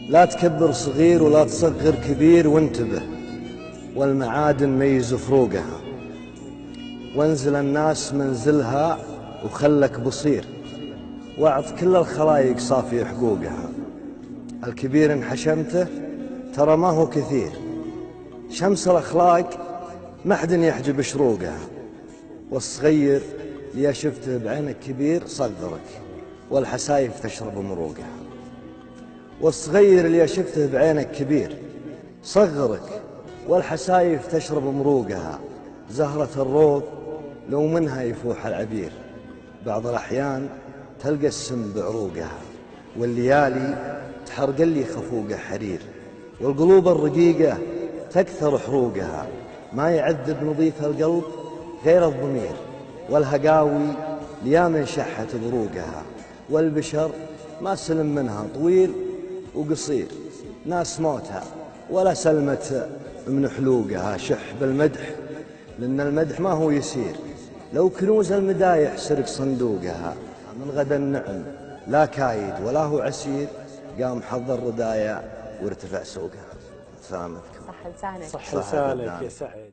لا تكبر صغير ولا تصغر كبير وانتبه، والمعادن ميز فروقها، وانزل الناس منزلها وخلك بصير، واعط كل الخلايق صافي حقوقها. الكبير ان حشمته ترى ما هو كثير، شمس الأخلاق ما حد يحجب شروقها. والصغير ليا شفته بعينك كبير صغرك، والحسايف تشرب مروقها. والصغير اللي شفته بعينك كبير صغرك، والحسايف تشرب مروقها. زهرة الروض لو منها يفوح العبير، بعض الأحيان تلقى السم بعروقها. والليالي تحرق اللي خفوقه حرير، والقلوب الرقيقة تكثر حروقها. ما يعذب نظيف القلب غير الضمير، والهقاوي ليا من شحت بروقها. والبشر ما سلم منها طويل وقصير، ناس موتها ولا سلمت من حلوقها. شح بالمدح لأن المدح ما هو يسير، لو كنوز المدايح سرق صندوقها. من غدا النعم لا كايد ولا هو عسير، قام حضر ردايا وارتفع سوقها. سلامتكم. صح لسانك. صح لسانك يا سعد.